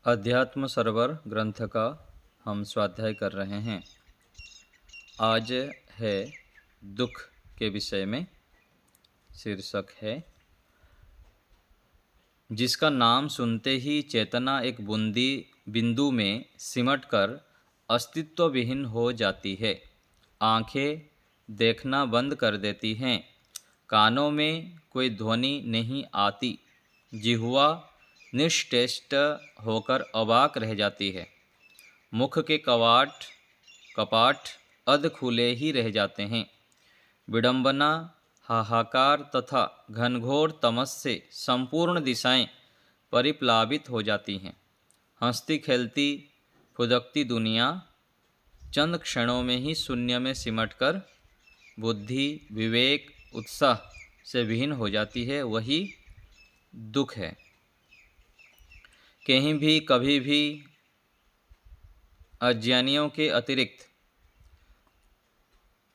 अध्यात्म सरोवर ग्रंथ का हम स्वाध्याय कर रहे हैं। आज है दुख के विषय में। शीर्षक है जिसका नाम सुनते ही चेतना एक बूंदी बिंदु में सिमटकर अस्तित्व विहीन हो जाती है। आंखें देखना बंद कर देती हैं, कानों में कोई ध्वनि नहीं आती, जिह्वा निश्चेष्ट होकर अवाक रह जाती है, मुख के कपाट अध खुले ही रह जाते हैं। विडंबना, हाहाकार तथा घनघोर तमस से संपूर्ण दिशाएं परिप्लावित हो जाती हैं। हंसती खेलती फुदकती दुनिया चंद क्षणों में ही शून्य में सिमटकर बुद्धि, विवेक, उत्साह से विहीन हो जाती है। वही दुख है। कहीं भी कभी भी अज्ञानियों के अतिरिक्त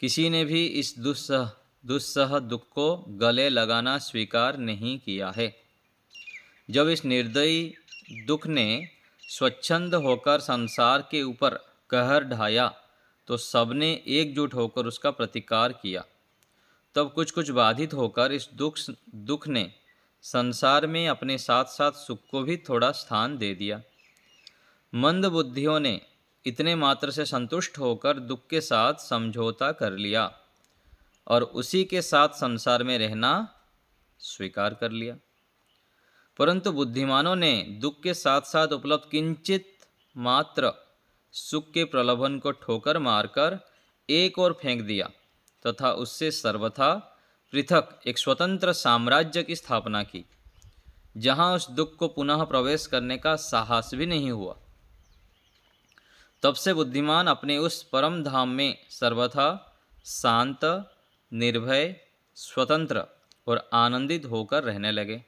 किसी ने भी इस दुस्सह दुख को गले लगाना स्वीकार नहीं किया है। जब इस निर्दयी दुख ने स्वच्छंद होकर संसार के ऊपर कहर ढाया तो सबने एकजुट होकर उसका प्रतिकार किया। तब कुछ कुछ बाधित होकर इस दुख ने संसार में अपने साथ साथ सुख को भी थोड़ा स्थान दे दिया। मंद बुद्धियों ने इतने मात्र से संतुष्ट होकर दुख के साथ समझौता कर लिया और उसी के साथ संसार में रहना स्वीकार कर लिया। परंतु बुद्धिमानों ने दुख के साथ साथ उपलब्ध किंचित मात्र सुख के प्रलोभन को ठोकर मारकर एक ओर फेंक दिया तथा उससे सर्वथा पृथक एक स्वतंत्र साम्राज्य की स्थापना की, जहां उस दुख को पुनः प्रवेश करने का साहस भी नहीं हुआ। तब से बुद्धिमान अपने उस परम धाम में सर्वथा शांत, निर्भय, स्वतंत्र और आनंदित होकर रहने लगे।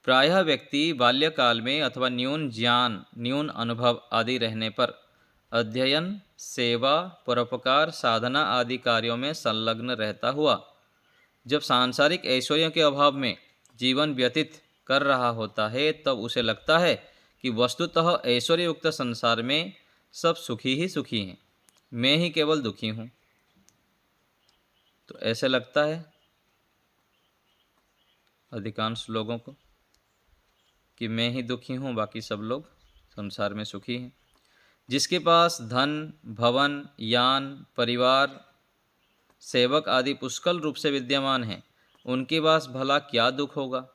प्रायः व्यक्ति बाल्यकाल में अथवा न्यून ज्ञान, न्यून अनुभव आदि रहने पर अध्ययन, सेवा, परोपकार, साधना आदि कार्यों में संलग्न रहता हुआ जब सांसारिक ऐश्वर्यों के अभाव में जीवन व्यतीत कर रहा होता है, तब उसे लगता है कि वस्तुतः ऐश्वर्ययुक्त संसार में सब सुखी ही सुखी हैं, मैं ही केवल दुखी हूँ। तो ऐसे लगता है अधिकांश लोगों को कि मैं ही दुखी हूँ, बाकी सब लोग संसार में सुखी हैं। जिसके पास धन, भवन, यान, परिवार, सेवक आदि पुष्कल रूप से विद्यमान हैं, उनके पास भला क्या दुख होगा।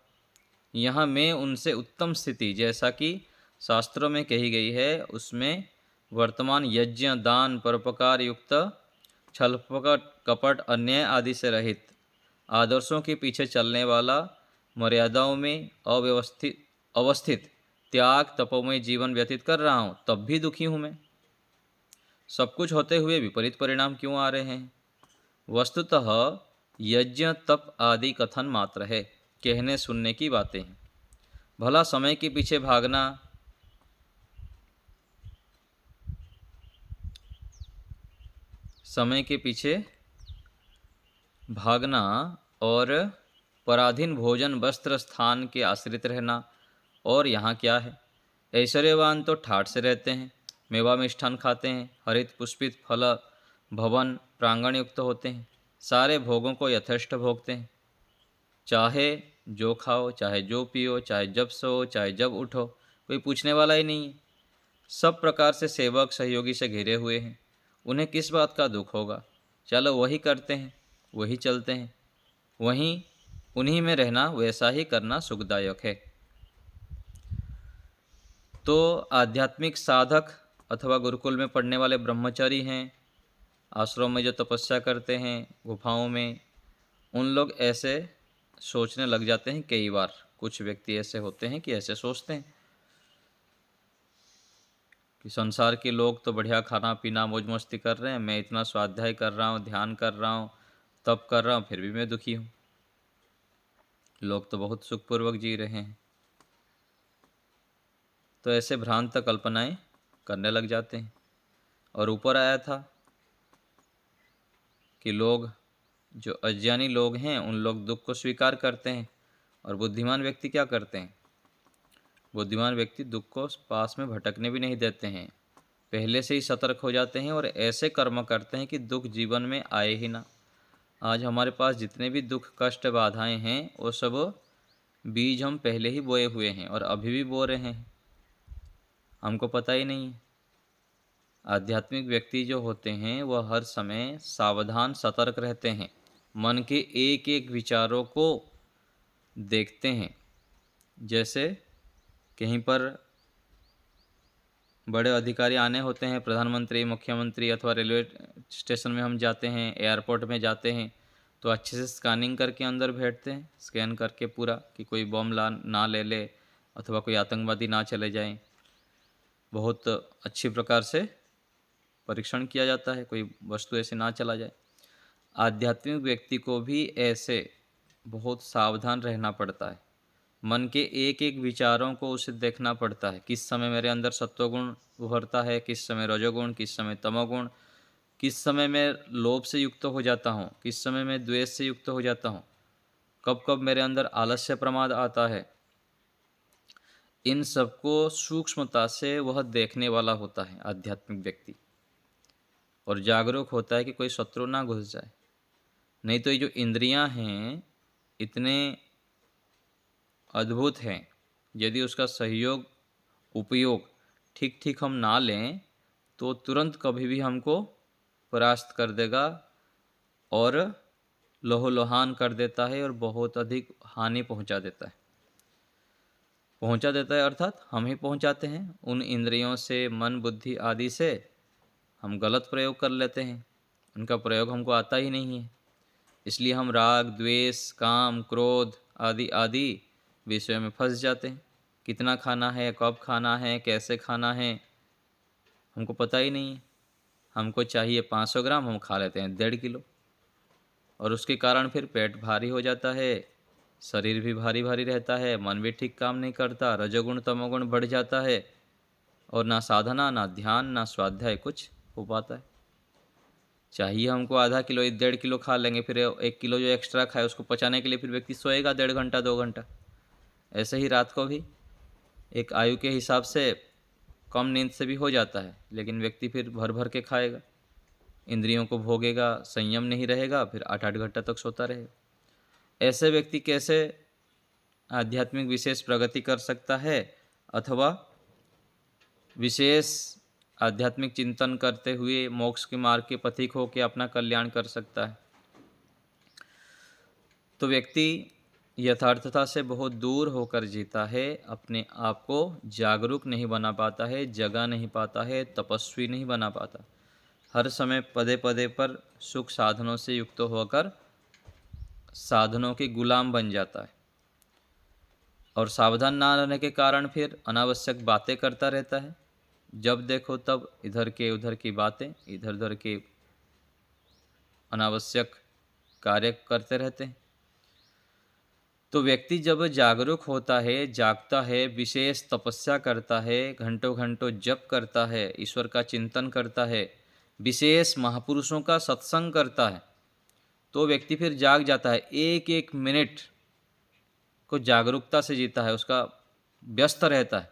यहाँ मैं उनसे उत्तम स्थिति, जैसा कि शास्त्रों में कही गई है, उसमें वर्तमान यज्ञ, दान, परोपकार युक्त, छल कपट, अन्याय आदि से रहित, आदर्शों के पीछे चलने वाला, मर्यादाओं में अवस्थित त्याग तपोमय जीवन व्यतीत कर रहा हूँ, तब भी दुखी हूँ मैं। सब कुछ होते हुए विपरीत परिणाम क्यों आ रहे हैं? वस्तुतः यज्ञ, तप आदि कथन मात्र है, कहने सुनने की बातें हैं। भला समय के पीछे भागना और पराधीन भोजन, वस्त्र, स्थान के आश्रित रहना, और यहाँ क्या है? ऐश्वर्यवान तो ठाठ से रहते हैं, मेवा मिष्ठान खाते हैं, हरित पुष्पित फल भवन प्रांगण युक्त होते हैं, सारे भोगों को यथेष्ट भोगते हैं, चाहे जो खाओ, चाहे जो पियो, चाहे जब सो, चाहे जब उठो, कोई पूछने वाला ही नहीं है। सब प्रकार से सेवक सहयोगी से घिरे हुए हैं, उन्हें किस बात का दुख होगा? चलो वही करते हैं, वही चलते हैं, उन्हीं में रहना, वैसा ही करना सुखदायक है। तो आध्यात्मिक साधक अथवा गुरुकुल में पढ़ने वाले ब्रह्मचारी हैं, आश्रम में जो तपस्या करते हैं, गुफाओं में, उन लोग ऐसे सोचने लग जाते हैं। कई बार कुछ व्यक्ति ऐसे होते हैं कि ऐसे सोचते हैं कि संसार के लोग तो बढ़िया खाना पीना मौज मस्ती कर रहे हैं, मैं इतना स्वाध्याय कर रहा हूँ, ध्यान कर रहा हूँ, तप कर रहा हूँ, फिर भी मैं दुखी हूँ। लोग तो बहुत सुखपूर्वक जी रहे हैं। तो ऐसे भ्रांत कल्पनाएं करने लग जाते हैं। और ऊपर आया था कि लोग, जो अज्ञानी लोग हैं, उन लोग दुख को स्वीकार करते हैं, और बुद्धिमान व्यक्ति क्या करते हैं? बुद्धिमान व्यक्ति दुख को पास में भटकने भी नहीं देते हैं, पहले से ही सतर्क हो जाते हैं और ऐसे कर्म करते हैं कि दुख जीवन में आए ही ना। आज हमारे पास जितने भी दुख, कष्ट, बाधाएं हैं, वो सब बीज हम पहले ही बोए हुए हैं और अभी भी बो रहे हैं, हमको पता ही नहीं है। आध्यात्मिक व्यक्ति जो होते हैं वह हर समय सावधान, सतर्क रहते हैं, मन के एक एक विचारों को देखते हैं। जैसे कहीं पर बड़े अधिकारी आने होते हैं, प्रधानमंत्री, मुख्यमंत्री, अथवा रेलवे स्टेशन में हम जाते हैं, एयरपोर्ट में जाते हैं, तो अच्छे से स्कैनिंग करके अंदर बैठते हैं, स्कैन करके पूरा, कि कोई बम ना ले ले अथवा कोई आतंकवादी ना चले जाएं। बहुत अच्छी प्रकार से परीक्षण किया जाता है, कोई वस्तु ऐसे ना चला जाए। आध्यात्मिक व्यक्ति को भी ऐसे बहुत सावधान रहना पड़ता है, मन के एक एक विचारों को उसे देखना पड़ता है, किस समय मेरे अंदर सत्वगुण उभरता है, किस समय रजोगुण, किस समय तमोगुण, किस समय मैं लोभ से युक्त हो जाता हूँ, किस समय मैं द्वेष से युक्त हो जाता हूँ, कब कब मेरे अंदर आलस्य प्रमाद आता है। इन सबको सूक्ष्मता से वह देखने वाला होता है आध्यात्मिक व्यक्ति, और जागरूक होता है कि कोई शत्रु ना घुस जाए। नहीं तो ये जो इंद्रियां हैं इतने अद्भुत हैं, यदि उसका सहयोग, उपयोग ठीक ठीक हम ना लें तो तुरंत कभी भी हमको परास्त कर देगा और लोहलोहान कर देता है और बहुत अधिक हानि पहुंचा देता है अर्थात हम ही पहुंचाते हैं। उन इंद्रियों से, मन, बुद्धि आदि से हम गलत प्रयोग कर लेते हैं, उनका प्रयोग हमको आता ही नहीं है। इसलिए हम राग, द्वेष, काम, क्रोध आदि आदि विषय में फंस जाते हैं। कितना खाना है, कब खाना है, कैसे खाना है, हमको पता ही नहीं है। हमको चाहिए 500 ग्राम, हम खा लेते हैं 1.5 किलो, और उसके कारण फिर पेट भारी हो जाता है, शरीर भी भारी भारी रहता है, मन भी ठीक काम नहीं करता, रजोगुण तमोगुण बढ़ जाता है, और ना साधना, ना ध्यान, ना स्वाध्याय कुछ हो पाता है। चाहिए हमको आधा किलो, 1.5 किलो खा लेंगे, फिर 1 किलो जो एक्स्ट्रा खाए उसको पचाने के लिए फिर व्यक्ति सोएगा 1.5 घंटा 2 घंटा। ऐसे ही रात को भी एक आयु के हिसाब से कम नींद से भी हो जाता है, लेकिन व्यक्ति फिर भर भर के खाएगा, इंद्रियों को भोगेगा, संयम नहीं रहेगा, फिर 8-8 घंटा तक सोता रहेगा। ऐसे व्यक्ति कैसे आध्यात्मिक विशेष प्रगति कर सकता है अथवा विशेष आध्यात्मिक चिंतन करते हुए मोक्ष के मार्ग के पथिक होकर अपना कल्याण कर सकता है? तो व्यक्ति यथार्थता से बहुत दूर होकर जीता है, अपने आप को जागरूक नहीं बना पाता है, जगा नहीं पाता है, तपस्वी नहीं बना पाता, हर समय पदे पदे पर सुख साधनों से युक्त होकर साधनों के गुलाम बन जाता है, और सावधान ना रहने के कारण फिर अनावश्यक बातें करता रहता है। जब देखो तब इधर के उधर की बातें, इधर उधर के अनावश्यक कार्य करते रहते हैं। तो व्यक्ति जब जागरूक होता है, जागता है, विशेष तपस्या करता है, घंटों घंटों जप करता है, ईश्वर का चिंतन करता है, विशेष महापुरुषों का सत्संग करता है, तो व्यक्ति फिर जाग जाता है। एक एक मिनट को जागरूकता से जीता है, उसका व्यस्त रहता है।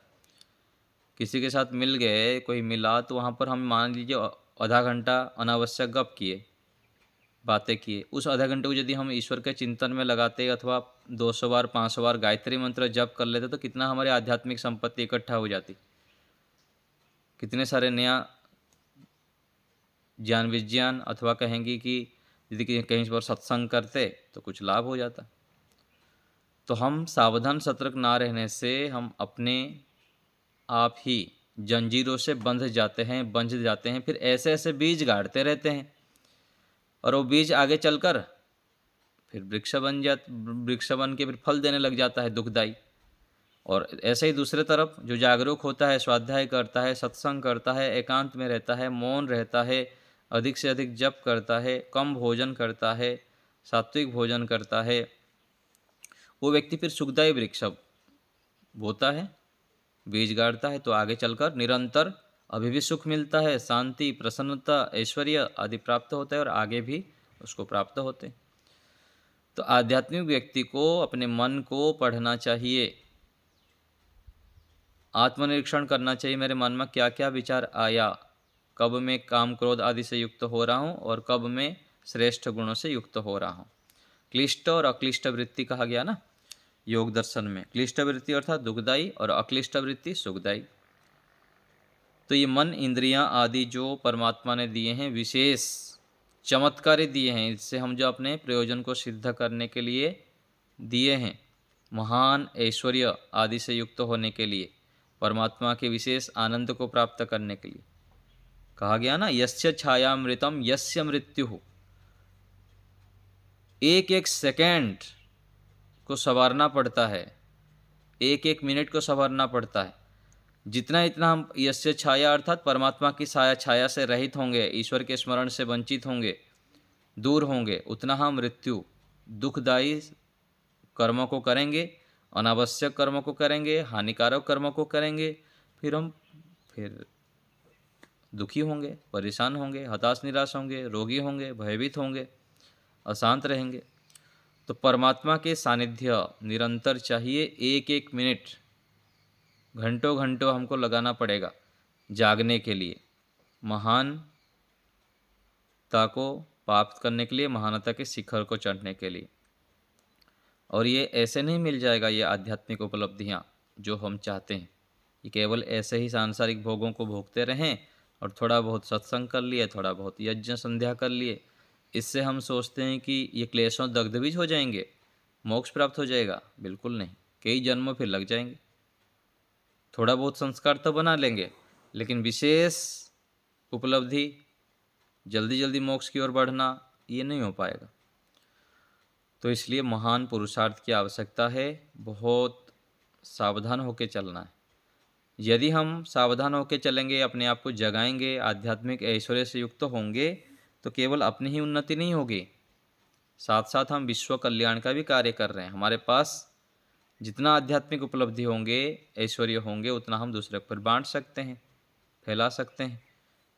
किसी के साथ मिल गए, कोई मिला, तो वहाँ पर हम मान लीजिए आधा घंटा अनावश्यक गप किए, बातें किए, उस आधा घंटे को यदि हम ईश्वर के चिंतन में लगाते अथवा 200 बार 500 बार गायत्री मंत्र जप कर लेते, तो कितना हमारी आध्यात्मिक संपत्ति इकट्ठा हो जाती, कितने सारे नया ज्ञान विज्ञान, अथवा कहेंगे कि यदि कहीं पर सत्संग करते तो कुछ लाभ हो जाता। तो हम सावधान सतर्क ना रहने से हम अपने आप ही जंजीरों से बंध जाते हैं, फिर ऐसे ऐसे बीज गाड़ते रहते हैं, और वो बीज आगे चलकर फिर वृक्ष बन के फिर फल देने लग जाता है दुखदाई। और ऐसे ही दूसरे तरफ जो जागरूक होता है, स्वाध्याय करता है, सत्संग करता है, एकांत में रहता है, मौन रहता है, अधिक से अधिक जप करता है, कम भोजन करता है, सात्विक भोजन करता है, वो व्यक्ति फिर सुखदायी वृक्ष बोता है, बीज गाड़ता है, तो आगे चलकर निरंतर अभी भी सुख मिलता है, शांति, प्रसन्नता, ऐश्वर्य आदि प्राप्त होता है, और आगे भी उसको प्राप्त होते हैं। तो आध्यात्मिक व्यक्ति को अपने मन को पढ़ना चाहिए, आत्मनिरीक्षण करना चाहिए, मेरे मन में क्या क्या विचार आया, कब मैं काम क्रोध आदि से युक्त हो रहा हूँ और कब मैं श्रेष्ठ गुणों से युक्त हो रहा हूँ। क्लिष्ट और अक्लिष्ट वृत्ति कहा गया ना योग दर्शन में। क्लिष्ट वृत्ति अर्थात दुखदायी और अक्लिष्ट वृत्ति सुखदायी। तो ये मन इंद्रियां आदि जो परमात्मा ने दिए हैं, विशेष चमत्कारी दिए हैं, इससे हम जो अपने प्रयोजन को सिद्ध करने के लिए दिए हैं, महान ऐश्वर्य आदि से युक्त होने के लिए, परमात्मा के विशेष आनंद को प्राप्त करने के लिए कहा गया ना, यस्य छायामृतम यस्य मृत्यु। एक एक सेकंड को संवारना पड़ता है, एक एक मिनट को संवारना पड़ता है। जितना इतना हम यस्य छाया अर्थात परमात्मा की छाया से रहित होंगे, ईश्वर के स्मरण से वंचित होंगे, दूर होंगे, उतना हम मृत्यु दुखदायी कर्मों को करेंगे, अनावश्यक कर्मों को करेंगे, हानिकारक कर्मों को करेंगे, फिर दुखी होंगे, परेशान होंगे, हताश निराश होंगे, रोगी होंगे, भयभीत होंगे, अशांत रहेंगे। तो परमात्मा के सानिध्य निरंतर चाहिए। एक एक मिनट, घंटों घंटों हमको लगाना पड़ेगा जागने के लिए, महानता को प्राप्त करने के लिए, महानता के शिखर को चढ़ने के लिए। और ये ऐसे नहीं मिल जाएगा, ये आध्यात्मिक उपलब्धियाँ जो हम चाहते हैं। ये केवल ऐसे ही सांसारिक भोगों को भोगते रहें और थोड़ा बहुत सत्संग कर लिए, थोड़ा बहुत यज्ञ संध्या कर लिए, इससे हम सोचते हैं कि ये क्लेशों दग्धबीज हो जाएंगे, मोक्ष प्राप्त हो जाएगा। बिल्कुल नहीं, कई जन्म फिर लग जाएंगे। थोड़ा बहुत संस्कार तो बना लेंगे, लेकिन विशेष उपलब्धि, जल्दी जल्दी मोक्ष की ओर बढ़ना, ये नहीं हो पाएगा। तो इसलिए महान पुरुषार्थ की आवश्यकता है, बहुत सावधान होकर चलना है। यदि हम सावधान होकर चलेंगे, अपने आप को जगाएंगे, आध्यात्मिक ऐश्वर्य से युक्त होंगे, तो केवल अपनी ही उन्नति नहीं होगी, साथ साथ हम विश्व कल्याण का भी कार्य कर रहे हैं। हमारे पास जितना आध्यात्मिक उपलब्धि होंगे, ऐश्वर्य होंगे, उतना हम दूसरे पर बांट सकते हैं, फैला सकते हैं,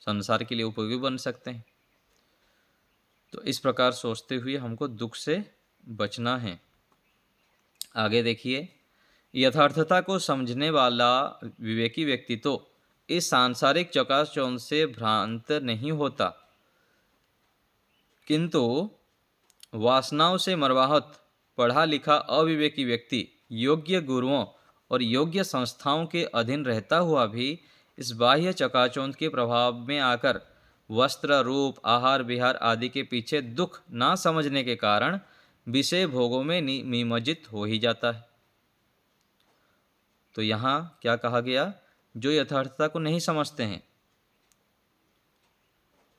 संसार के लिए उपयोगी बन सकते हैं। तो इस प्रकार सोचते हुए हमको दुख से बचना है। आगे देखिए, यथार्थता को समझने वाला विवेकी व्यक्ति तो इस सांसारिक चकाचौंध से भ्रांत नहीं होता, किंतु वासनाओं से मरवाहत पढ़ा लिखा अविवेकी व्यक्ति योग्य गुरुओं और योग्य संस्थाओं के अधीन रहता हुआ भी इस बाह्य चकाचौंध के प्रभाव में आकर वस्त्र, रूप, आहार विहार आदि के पीछे दुख ना समझने के कारण विषय भोगों में निमज्जित हो ही जाता है। तो यहाँ क्या कहा गया, जो यथार्थता को नहीं समझते हैं,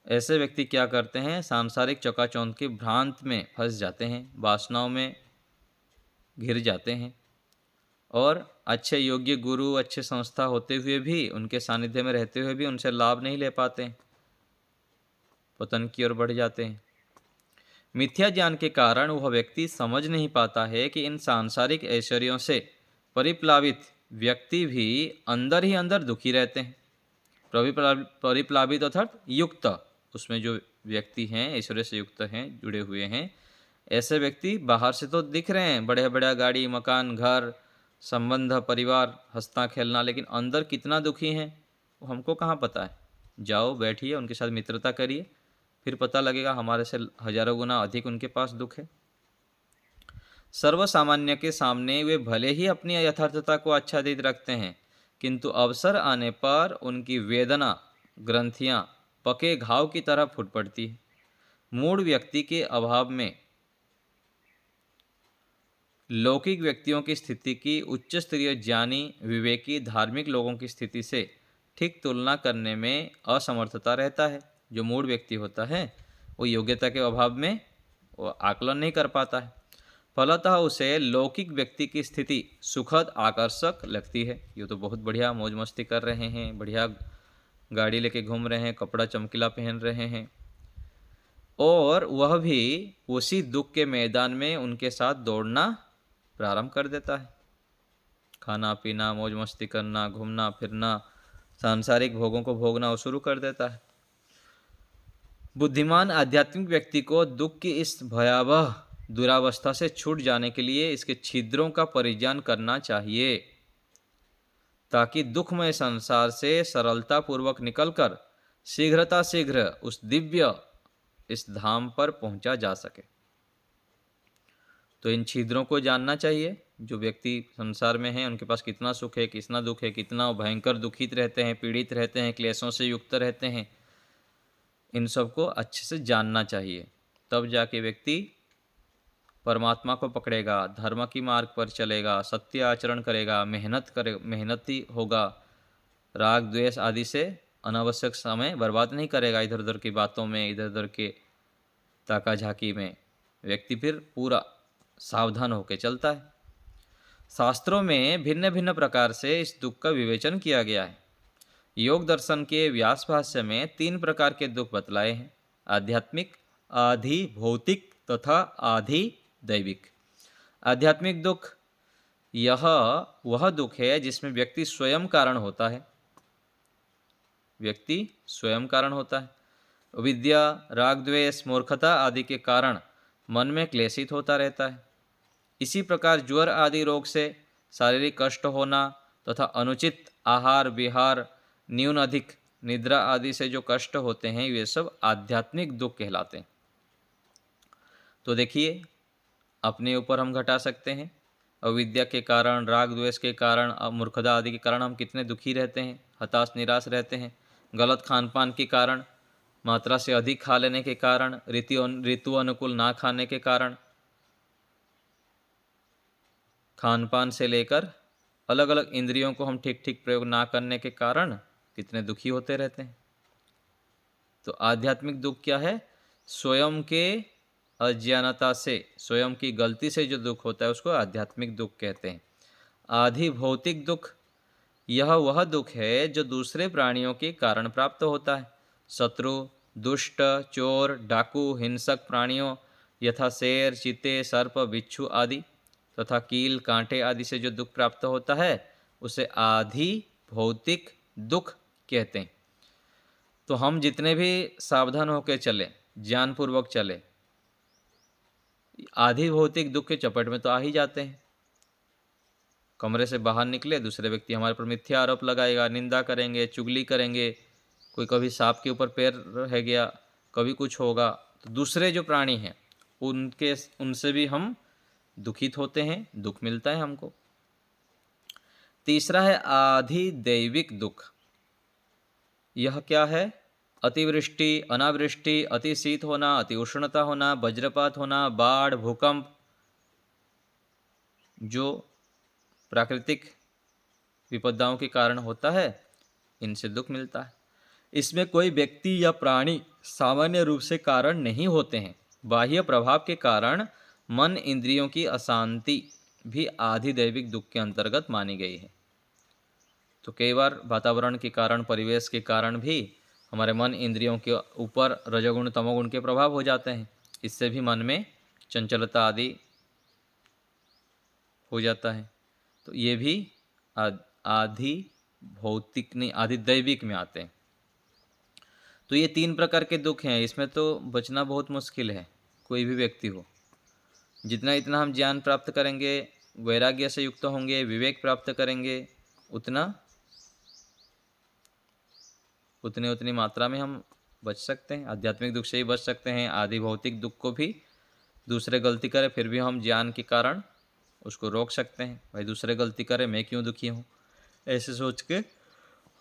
ऐसे व्यक्ति क्या करते हैं, सांसारिक चकाचौंध के भ्रांत में फंस जाते हैं, वासनाओं में घिर जाते हैं और अच्छे योग्य गुरु, अच्छे संस्था होते हुए भी, उनके सानिध्य में रहते हुए भी उनसे लाभ नहीं ले पाते हैं, पतन की ओर बढ़ जाते हैं। मिथ्या ज्ञान के कारण वह व्यक्ति समझ नहीं पाता है कि इन सांसारिक ऐश्वर्यों से परिप्लावित व्यक्ति भी अंदर ही अंदर दुखी रहते हैं। परिप्लावित अर्थात युक्त, उसमें जो व्यक्ति हैं ऐश्वर्य से युक्त हैं, जुड़े हुए हैं, ऐसे व्यक्ति बाहर से तो दिख रहे हैं, बढ़िया बढ़िया गाड़ी, मकान, घर, संबंध, परिवार, हंसना खेलना, लेकिन अंदर कितना दुखी हैं वो हमको कहाँ पता है। जाओ, बैठिए, उनके साथ मित्रता करिए, फिर पता लगेगा हमारे से हजारों गुना अधिक उनके पास दुख है। सर्वसामान्य के सामने वे भले ही अपनी यथार्थता को आच्छादित रखते हैं, किंतु अवसर आने पर उनकी वेदना ग्रंथियां पके घाव की तरह फूट पड़ती है। मूढ़ व्यक्ति के अभाव में लौकिक व्यक्तियों की स्थिति की उच्च स्तरीय ज्ञानी, विवेकी, धार्मिक लोगों की स्थिति से ठीक तुलना करने में असमर्थता रहता है। जो मूढ़ व्यक्ति होता है वो योग्यता के अभाव में वो आकलन नहीं कर पाता है, फलतः उसे लौकिक व्यक्ति की स्थिति सुखद, आकर्षक लगती है। ये तो बहुत बढ़िया मौज मस्ती कर रहे हैं, बढ़िया गाड़ी लेके घूम रहे हैं, कपड़ा चमकीला पहन रहे हैं, और वह भी उसी दुख के मैदान में उनके साथ दौड़ना प्रारंभ कर देता है। खाना पीना, मौज मस्ती करना, घूमना फिरना, सांसारिक भोगों को भोगना वो शुरू कर देता है। बुद्धिमान आध्यात्मिक व्यक्ति को दुख की इस भयावह दुरावस्था से छूट जाने के लिए इसके छिद्रों का परिज्ञान करना चाहिए, ताकि दुखमय संसार से सरलतापूर्वक निकलकर शीघ्र उस दिव्य इस धाम पर पहुंचा जा सके। तो इन छिद्रों को जानना चाहिए। जो व्यक्ति संसार में हैं उनके पास कितना सुख है, कितना दुख है, कितना भयंकर दुखित रहते हैं, पीड़ित रहते हैं, क्लेशों से युक्त रहते हैं, इन सबको अच्छे से जानना चाहिए। तब जाके व्यक्ति परमात्मा को पकड़ेगा, धर्म की मार्ग पर चलेगा, सत्य आचरण करेगा, मेहनती होगा, राग द्वेष आदि से अनावश्यक समय बर्बाद नहीं करेगा इधर उधर की बातों में, इधर उधर के ताका झाकी में। व्यक्ति फिर पूरा सावधान होकर चलता है। शास्त्रों में भिन्न भिन्न प्रकार से इस दुख का विवेचन किया गया है। योग दर्शन के व्यास भाष्य में 3 प्रकार के दुख बतलाए हैं: आध्यात्मिक, आधि भौतिक तथा आधि दैविक। आध्यात्मिक दुख यह वह दुख है जिसमें व्यक्ति स्वयं कारण होता है। व्यक्ति स्वयं कारण होता है। विद्या, राग द्वेष, मूर्खता आदि के कारण मन में क्लेशित होता रहता है। इसी प्रकार ज्वर आदि रोग से शारीरिक कष्ट होना तथा अनुचित आहार विहार, न्यून अधिक निद्रा आदि से जो कष्ट होते हैं, वे सब आध्यात्मिक दुख कहलाते हैं। तो देखिए, अपने ऊपर हम घटा सकते हैं। अविद्या के कारण, राग द्वेष के कारण, मूर्खता आदि के कारण हम कितने दुखी रहते हैं, हताश निराश रहते हैं। गलत खान पान के कारण, मात्रा से अधिक खा लेने के कारण, ऋतु अनुकूल ना खाने के कारण, खान पान से लेकर अलग अलग इंद्रियों को हम ठीक ठीक प्रयोग ना करने के कारण कितने दुखी होते रहते हैं। तो आध्यात्मिक दुख क्या है? स्वयं के अज्ञानता से, स्वयं की गलती से जो दुख होता है उसको आध्यात्मिक दुख कहते हैं। आधि भौतिक दुख यह वह दुख है जो दूसरे प्राणियों के कारण प्राप्त होता है। शत्रु, दुष्ट, चोर, डाकू, हिंसक प्राणियों यथा शेर, चीते, सर्प, बिच्छू आदि तथा कील, कांटे आदि से जो दुख प्राप्त होता है उसे आधि भौतिक दुख कहते हैं। तो हम जितने भी सावधान होकर चले, ज्ञानपूर्वक चले, आधि भौतिक दुख के चपेट में तो आ ही जाते हैं। कमरे से बाहर निकले, दूसरे व्यक्ति हमारे पर मिथ्या आरोप लगाएगा, निंदा करेंगे, चुगली करेंगे, कोई कभी सांप के ऊपर पैर रह गया, कभी कुछ होगा, तो दूसरे जो प्राणी हैं उनसे भी हम दुखित होते हैं, दुख मिलता है हमको। तीसरा है आधि दैविक दुख। यह क्या है? अतिवृष्टि, अनावृष्टि, अति शीत होना, अति उष्णता होना, वज्रपात होना, बाढ़, भूकंप, जो प्राकृतिक विपदाओं के कारण होता है, इनसे दुख मिलता है। इसमें कोई व्यक्ति या प्राणी सामान्य रूप से कारण नहीं होते हैं। बाह्य प्रभाव के कारण मन इंद्रियों की अशांति भी आधि दैविक दुख के अंतर्गत मानी गई है। तो कई बार वातावरण के कारण, परिवेश के कारण भी हमारे मन इंद्रियों के ऊपर रजोगुण तमोगुण के प्रभाव हो जाते हैं। इससे भी मन में चंचलता आदि हो जाता है। तो ये भी आधि भौतिक नहीं, आधि दैविक में आते हैं। तो ये 3 प्रकार के दुख हैं। इसमें तो बचना बहुत मुश्किल है, कोई भी व्यक्ति हो। जितना इतना हम ज्ञान प्राप्त करेंगे, वैराग्य से युक्त होंगे, विवेक प्राप्त करेंगे, उतनी मात्रा में हम बच सकते हैं। आध्यात्मिक दुख से ही बच सकते हैं। आधि भौतिक दुख को भी दूसरे गलती करे फिर भी हम ज्ञान के कारण उसको रोक सकते हैं। भाई दूसरे गलती करे, मैं क्यों दुखी हूँ, ऐसे सोच के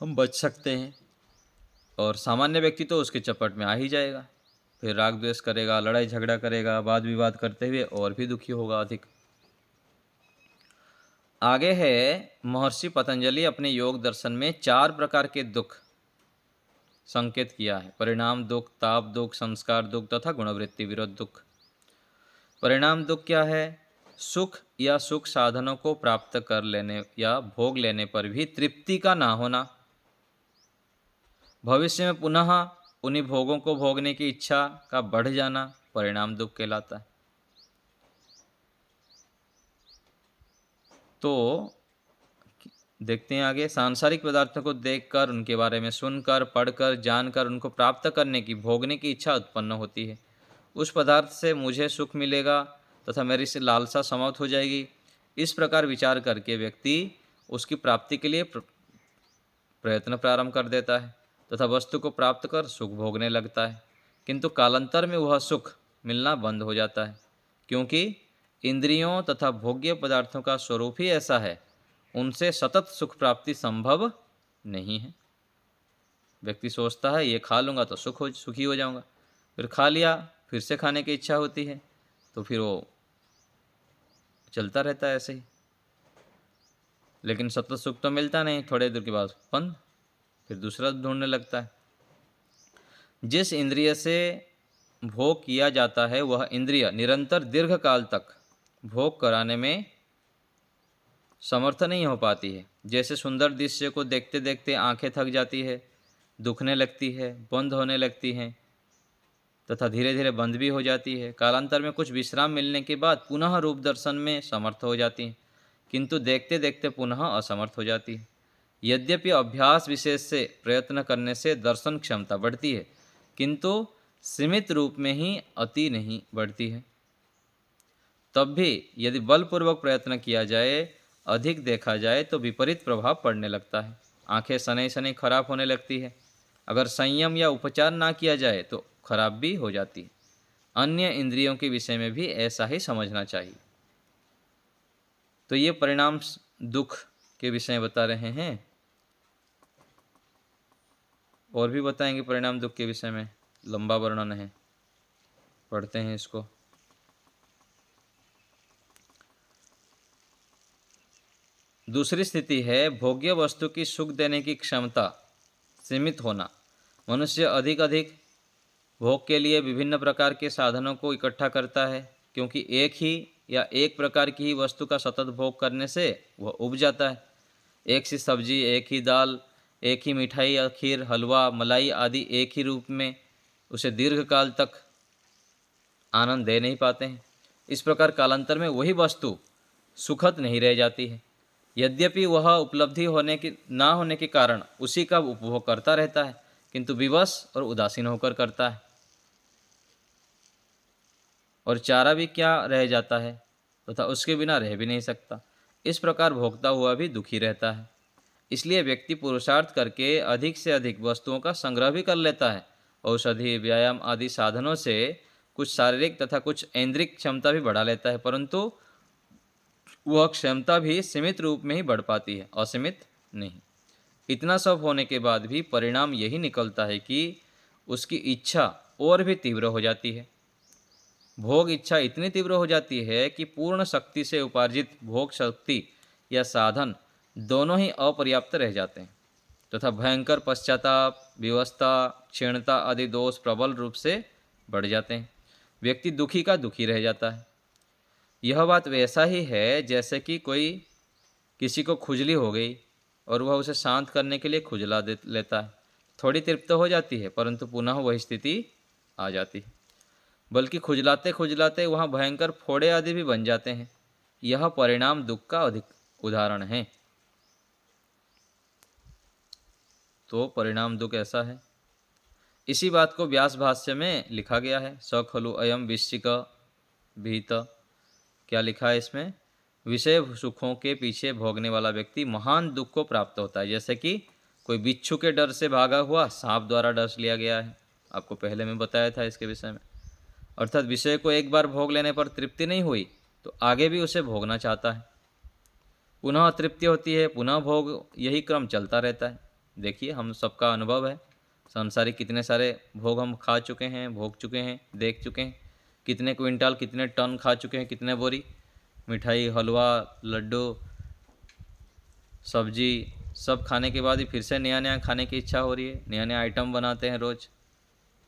हम बच सकते हैं। और सामान्य व्यक्ति तो उसके चपेट में आ ही जाएगा, फिर राग द्वेष करेगा, लड़ाई झगड़ा करेगा, वाद विवाद करते हुए और भी दुखी होगा अधिक। आगे है, महर्षि पतंजलि अपने योग दर्शन में 4 प्रकार के दुख संकेत किया है: परिणाम दुख, ताप दुख, संस्कार दुख तथा गुणवृत्ति विरोध दुख। परिणाम दुख क्या है? सुख या सुख साधनों को प्राप्त कर लेने या भोग लेने पर भी तृप्ति का ना होना, भविष्य में पुनः उन्हीं भोगों को भोगने की इच्छा का बढ़ जाना परिणाम दुख कहलाता है। तो देखते हैं आगे, सांसारिक पदार्थों को देखकर, उनके बारे में सुनकर, पढ़कर, जानकर उनको प्राप्त करने की, भोगने की इच्छा उत्पन्न होती है। उस पदार्थ से मुझे सुख मिलेगा तथा मेरी से लालसा समाप्त हो जाएगी। इस प्रकार विचार करके व्यक्ति उसकी प्राप्ति के लिए प्रयत्न प्रारंभ कर देता है तथा वस्तु को प्राप्त कर सुख भोगने लगता है, किंतु कालांतर में वह सुख मिलना बंद हो जाता है, क्योंकि इंद्रियों तथा भोग्य पदार्थों का स्वरूप ही ऐसा है, उनसे सतत सुख प्राप्ति संभव नहीं है। व्यक्ति सोचता है ये खा लूँगा तो सुखी हो जाऊँगा, फिर खा लिया, फिर से खाने की इच्छा होती है, तो फिर वो चलता रहता है ऐसे ही। लेकिन सतत सुख तो मिलता नहीं, थोड़े देर के बाद बंद, फिर दूसरा ढूंढने लगता है। जिस इंद्रिय से भोग किया जाता है वह इंद्रिय निरंतर दीर्घ काल तक भोग कराने में समर्थ नहीं हो पाती है। जैसे सुंदर दृश्य को देखते देखते आंखें थक जाती है, दुखने लगती है, बंद होने लगती हैं तथा धीरे धीरे बंद भी हो जाती है। कालांतर में कुछ विश्राम मिलने के बाद पुनः रूप दर्शन में समर्थ हो जाती है, किंतु देखते देखते पुनः असमर्थ हो जाती है। यद्यपि अभ्यास विशेष से प्रयत्न करने से दर्शन क्षमता बढ़ती है, किंतु सीमित रूप में ही अति नहीं बढ़ती है। तब भी यदि बलपूर्वक प्रयत्न किया जाए, अधिक देखा जाए तो विपरीत प्रभाव पड़ने लगता है। आंखें शनै शनै खराब होने लगती है। अगर संयम या उपचार ना किया जाए तो खराब भी हो जाती है। अन्य इंद्रियों के विषय में भी ऐसा ही समझना चाहिए। तो ये परिणाम दुख के विषय बता रहे हैं, और भी बताएंगे परिणाम दुख के विषय में, लंबा वर्णन है, पढ़ते हैं इसको। दूसरी स्थिति है भोग्य वस्तु की सुख देने की क्षमता सीमित होना। मनुष्य अधिक अधिक भोग के लिए विभिन्न प्रकार के साधनों को इकट्ठा करता है, क्योंकि एक ही या एक प्रकार की ही वस्तु का सतत भोग करने से वह उब जाता है। एक सी सब्जी, एक ही दाल, एक ही मिठाई या खीर, हलवा, मलाई आदि एक ही रूप में उसे दीर्घकाल तक आनंद दे नहीं पाते हैं। इस प्रकार कालांतर में वही वस्तु सुखद नहीं रह जाती है। यद्यपि वह उपलब्धि ना होने के कारण उसी का उपभोग करता रहता है, किंतु विवश और उदासीन होकर करता है, और चारा भी क्या रह जाता है तथा उसके बिना रह भी नहीं सकता। इस प्रकार भोगता हुआ भी दुखी रहता है। इसलिए व्यक्ति पुरुषार्थ करके अधिक से अधिक वस्तुओं का संग्रह भी कर लेता है। औषधि, व्यायाम आदि साधनों से कुछ शारीरिक तथा कुछ ऐन्द्रिक क्षमता भी बढ़ा लेता है, परंतु वह क्षमता भी सीमित रूप में ही बढ़ पाती है, असीमित नहीं। इतना सब होने के बाद भी परिणाम यही निकलता है कि उसकी इच्छा और भी तीव्र हो जाती है। भोग इच्छा इतनी तीव्र हो जाती है कि पूर्ण शक्ति से उपार्जित भोग शक्ति या साधन दोनों ही अपर्याप्त रह जाते हैं तथा भयंकर पश्चाताप, विवशता, क्षीणता आदि दोष प्रबल रूप से बढ़ जाते हैं। व्यक्ति दुखी का दुखी रह जाता है। यह बात वैसा ही है जैसे कि कोई किसी को खुजली हो गई और वह उसे शांत करने के लिए खुजला लेता है। थोड़ी तृप्त हो जाती है, परंतु पुनः वही स्थिति आ जाती है। बल्कि खुजलाते खुजलाते वहाँ भयंकर फोड़े आदि भी बन जाते हैं। यह परिणाम दुख का अधिक उदाहरण है। तो परिणाम दुख ऐसा है। इसी बात को व्यास भाष्य में लिखा गया है। स खलु अयम वृश्चिक भीत। क्या लिखा है इसमें? विषय सुखों के पीछे भोगने वाला व्यक्ति महान दुख को प्राप्त होता है। जैसे कि कोई बिच्छू के डर से भागा हुआ सांप द्वारा डस लिया गया है। आपको पहले मैं बताया था इसके विषय में। अर्थात विषय को एक बार भोग लेने पर तृप्ति नहीं हुई तो आगे भी उसे भोगना चाहता है। पुनः तृप्ति होती है, पुनः भोग, यही क्रम चलता रहता है। देखिए, हम सबका अनुभव है। सांसारिक कितने सारे भोग हम खा चुके हैं, भोग चुके हैं, देख चुके हैं। कितने क्विंटल, कितने टन खा चुके हैं, कितने बोरी मिठाई, हलवा, लड्डू, सब्जी, सब खाने के बाद ही फिर से नया नया खाने की इच्छा हो रही है। नया नया आइटम बनाते हैं रोज़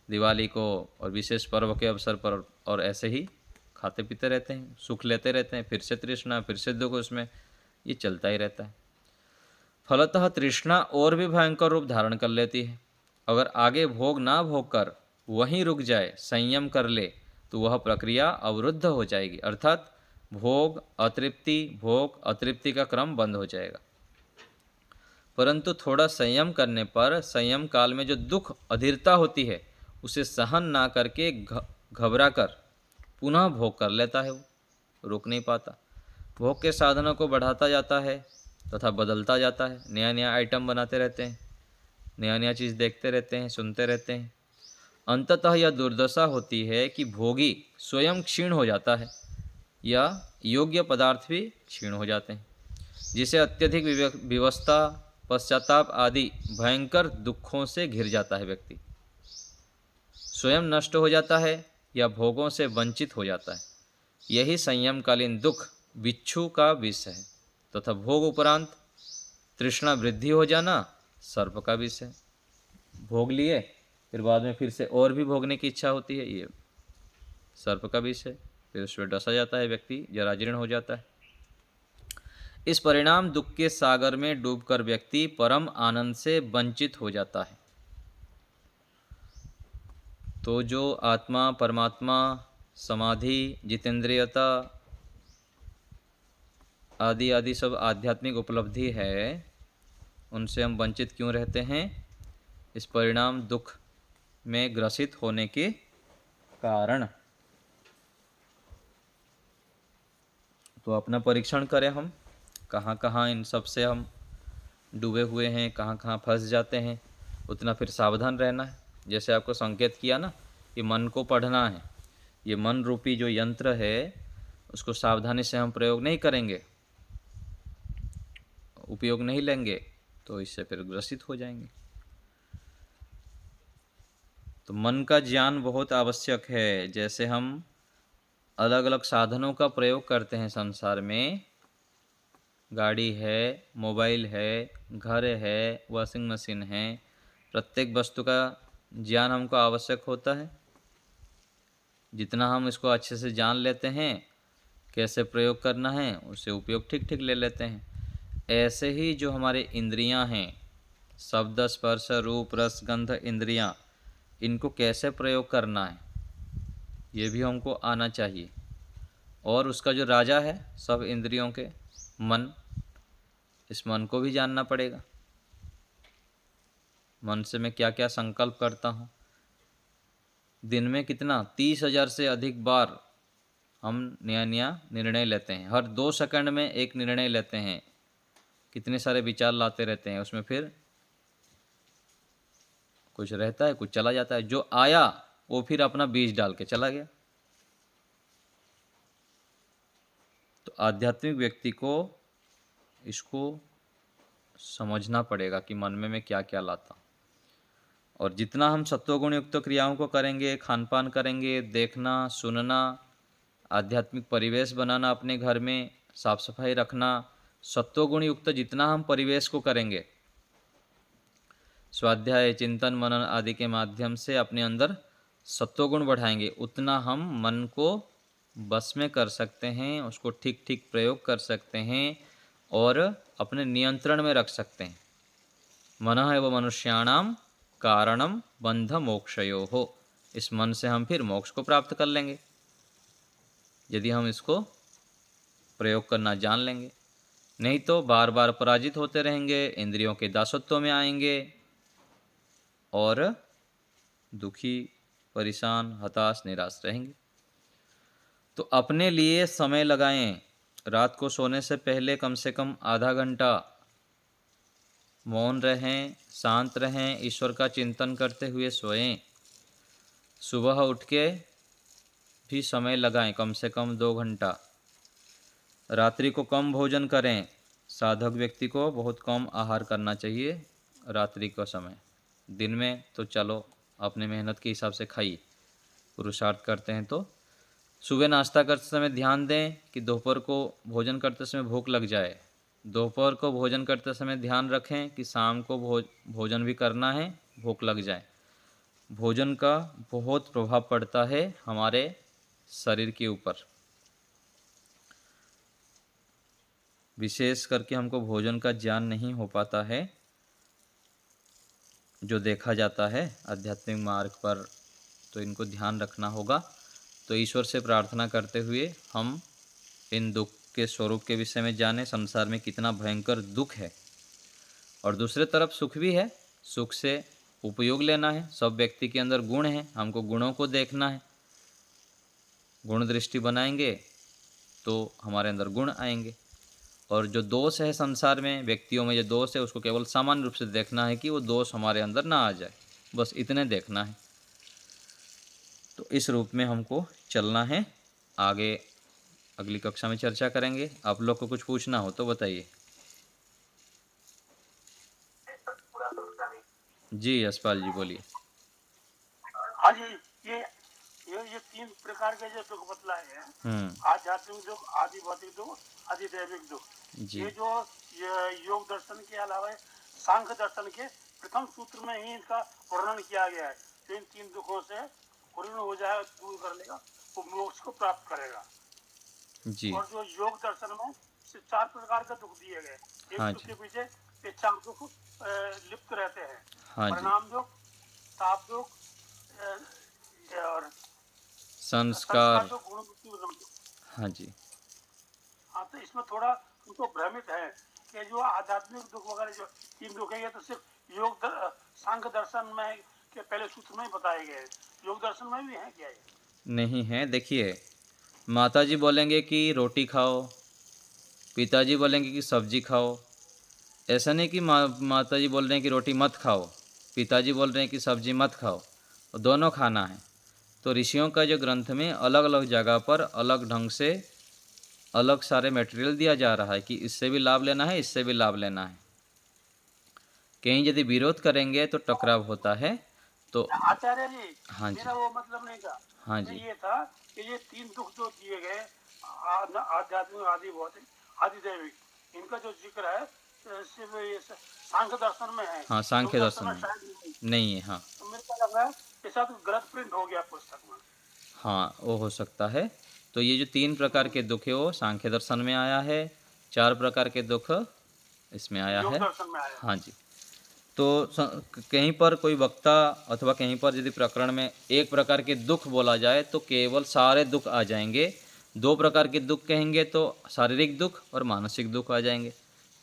दिवाली को और विशेष पर्व के अवसर पर, और ऐसे ही खाते पीते रहते हैं, सुख लेते रहते हैं। फिर से तृष्णा, फिर से दुख, उसमें ये चलता ही रहता है। फलतः तृष्णा और भी भयंकर रूप धारण कर लेती है। अगर आगे भोग ना भोग कर वहीं रुक जाए, संयम कर ले, तो वह प्रक्रिया अवरुद्ध हो जाएगी। अर्थात भोग अतृप्ति का क्रम बंद हो जाएगा। परंतु थोड़ा संयम करने पर संयम काल में जो दुख अधीरता होती है उसे सहन ना करके घबरा कर पुनः भोग कर लेता है। वो रुक नहीं पाता, भोग के साधनों को बढ़ाता जाता है तथा बदलता जाता है। नया नया आइटम बनाते रहते हैं, नया नया चीज़ देखते रहते हैं, सुनते रहते हैं। अंततः यह दुर्दशा होती है कि भोगी स्वयं क्षीण हो जाता है या योग्य पदार्थ भी क्षीण हो जाते हैं, जिसे अत्यधिक विवशता, पश्चाताप आदि भयंकर दुखों से घिर जाता है। व्यक्ति स्वयं नष्ट हो जाता है या भोगों से वंचित हो जाता है। यही संयमकालीन दुख बिच्छू का विष है तथा भोग उपरांत तृष्णा वृद्धि हो जाना सर्प का विष है। भोग लिए फिर बाद में फिर से और भी भोगने की इच्छा होती है, ये सर्प का विष है। फिर उसमें डसा जाता है, व्यक्ति जराजीर्ण हो जाता है। इस परिणाम दुख के सागर में डूबकर व्यक्ति परम आनंद से वंचित हो जाता है। तो जो आत्मा, परमात्मा, समाधि, जितेंद्रियता आदि आदि सब आध्यात्मिक उपलब्धि है, उनसे हम वंचित क्यों रहते हैं? इस परिणाम दुख में ग्रसित होने के कारण। तो अपना परीक्षण करें हम, कहाँ कहाँ इन सब से हम डूबे हुए हैं, कहाँ कहाँ फंस जाते हैं, उतना फिर सावधान रहना है। जैसे आपको संकेत किया ना कि मन को पढ़ना है, ये मन रूपी जो यंत्र है उसको सावधानी से हम प्रयोग नहीं करेंगे, उपयोग नहीं लेंगे, तो इससे फिर ग्रसित हो जाएंगे। तो मन का ज्ञान बहुत आवश्यक है। जैसे हम अलग अलग साधनों का प्रयोग करते हैं संसार में, गाड़ी है, मोबाइल है, घर है, वॉशिंग मशीन है, प्रत्येक वस्तु का ज्ञान हमको आवश्यक होता है। जितना हम इसको अच्छे से जान लेते हैं, कैसे प्रयोग करना है, उससे उपयोग ठीक ठीक ले लेते हैं। ऐसे ही जो हमारे इंद्रियां हैं, शब्द, स्पर्श, रूप, रस, गंध इंद्रियां, इनको कैसे प्रयोग करना है ये भी हमको आना चाहिए। और उसका जो राजा है सब इंद्रियों के, मन, इस मन को भी जानना पड़ेगा। मन से मैं क्या क्या संकल्प करता हूँ, दिन में कितना 30,000 से अधिक बार हम नया नया निर्णय लेते हैं। हर 2 सेकंड में एक निर्णय लेते हैं, कितने सारे विचार लाते रहते हैं। उसमें फिर कुछ रहता है, कुछ चला जाता है। जो आया वो फिर अपना बीज डाल के चला गया। तो आध्यात्मिक व्यक्ति को इसको समझना पड़ेगा कि मन में मैं क्या क्या लाता हूँ। और जितना हम सत्वगुण युक्त क्रियाओं को करेंगे, खान पान करेंगे, देखना, सुनना, आध्यात्मिक परिवेश बनाना, अपने घर में साफ सफाई रखना, सत्वगुण युक्त जितना हम परिवेश को करेंगे, स्वाध्याय, चिंतन, मनन आदि के माध्यम से अपने अंदर सत्वगुण बढ़ाएंगे, उतना हम मन को बस में कर सकते हैं, उसको ठीक ठीक प्रयोग कर सकते हैं और अपने नियंत्रण में रख सकते हैं। मनः एव मनुष्याणाम कारणम बंध मोक्षयोः। इस मन से हम फिर मोक्ष को प्राप्त कर लेंगे, यदि हम इसको प्रयोग करना जान लेंगे। नहीं तो बार बार पराजित होते रहेंगे, इंद्रियों के दासत्व में आएंगे और दुखी, परेशान, हताश, निराश रहेंगे। तो अपने लिए समय लगाएं। रात को सोने से पहले कम से कम आधा घंटा मौन रहें, शांत रहें, ईश्वर का चिंतन करते हुए सोएं। सुबह उठ के भी समय लगाएं, कम से कम 2 घंटा। रात्रि को कम भोजन करें। साधक व्यक्ति को बहुत कम आहार करना चाहिए रात्रि का समय। दिन में तो चलो अपने मेहनत के हिसाब से खाइए, पुरुषार्थ करते हैं तो। सुबह नाश्ता करते समय ध्यान दें कि दोपहर को भोजन करते समय भूख लग जाए। दोपहर को भोजन करते समय ध्यान रखें कि शाम को भोजन भी करना है, भूख लग जाए। भोजन का बहुत प्रभाव पड़ता है हमारे शरीर के ऊपर। विशेष करके हमको भोजन का ज्ञान नहीं हो पाता है, जो देखा जाता है आध्यात्मिक मार्ग पर। तो इनको ध्यान रखना होगा। तो ईश्वर से प्रार्थना करते हुए हम इन दुख के स्वरूप के विषय में जानें, संसार में कितना भयंकर दुख है। और दूसरे तरफ सुख भी है, सुख से उपयोग लेना है। सब व्यक्ति के अंदर गुण है, हमको गुणों को देखना है। गुण दृष्टि बनाएंगे तो हमारे अंदर गुण आएंगे। और जो दोष है संसार में, व्यक्तियों में जो दोष है, उसको केवल सामान्य रूप से देखना है कि वो दोष हमारे अंदर ना आ जाए, बस इतने देखना है। तो इस रूप में हमको चलना है। आगे अगली कक्षा में चर्चा करेंगे। आप लोग को कुछ पूछना हो तो बताइए। जी यशपाल जी बोलिए। हाँ जी, ये तीन प्रकार के जो दुख बतलाए हैं, आध्यात्मिक दुख, आदि भौतिक दुख, आदि दैविक दुख। जी ये जो ये योग दर्शन के अलावा सांख्य दर्शन के प्रथम सूत्र में ही इनका वर्णन किया गया है। तो इन तीन दुखों से पूर्ण हो जाए, दूर कर लेगा, वो मोक्ष को प्राप्त करेगा। जी और जो योग दर्शन में चार प्रकार के दुख दिए गए, एक हाँ दुख जी के पीछे ये चार दुख लिप्त रहते हैं। हाँ जी। परिणाम दुख, ताप दुख, और संस्कार संस्कार। दुख, गुण मृत्यु दुख। हाँ जी हाँ, तो इसमें थोड़ा उनको भ्रमित है कि जो आध्यात्मिक दुख वगैरह जो तीन दुख है, ये तो सिर्फ सांख्य दर्शन में के पहले सूत्र में ही बताए गए हैं। योग दर्शन में भी है क्या ये? नहीं है। देखिए, माताजी बोलेंगे कि रोटी खाओ, पिताजी बोलेंगे कि सब्जी खाओ। ऐसा नहीं कि माताजी बोल रहे हैं कि रोटी मत खाओ, पिताजी बोल रहे हैं कि सब्जी मत खाओ, और दोनों खाना है। तो ऋषियों का जो ग्रंथ में अलग अलग जगह पर अलग ढंग से अलग सारे मटेरियल दिया जा रहा है कि इससे भी लाभ लेना है, इससे भी लाभ लेना है। कहीं यदि विरोध करेंगे तो टकराव होता है। तो आचार्य जी, हाँ जी मेरा वो मतलब नहीं था। हाँ मैं जी ये था कि ये तीन दुख जो दिए गए, आध्यात्मिक, आदि भौतिक, आदि दैविक, इनका जो जिक्र है सिर्फ ये सांख्य दर्शन में है, हाँ, योग सांख्य दर्शन दर्शन में में शायद नहीं। नहीं है। हाँ तो मेरे को लग रहा है ये शायद गलत प्रिंट हो गया पुस्तक में। हाँ, वो हो सकता है। तो ये जो तीन प्रकार के दुख है वो सांख्य दर्शन में आया है, चार प्रकार के दुख इसमें आया योग है। दर्शन में आया। हाँ जी। तो कहीं पर कोई वक्ता अथवा कहीं पर यदि प्रकरण में एक प्रकार के दुख बोला जाए तो केवल सारे दुख आ जाएंगे। दो प्रकार के दुख कहेंगे तो शारीरिक दुख और मानसिक दुख आ जाएंगे।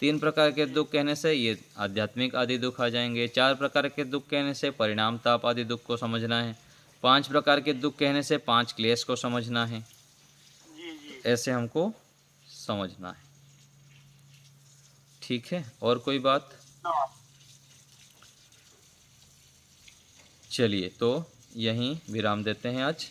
तीन प्रकार के दुख कहने से ये आध्यात्मिक आदि दुख आ जाएंगे। चार प्रकार के दुख कहने से परिणाम ताप आदि दुख को समझना है। पांच प्रकार के दुख कहने से पांच क्लेश को समझना है। जी जी। तो ऐसे हमको समझना है। ठीक है, और कोई बात? हाँ। चलिए, तो यहीं विराम देते हैं आज।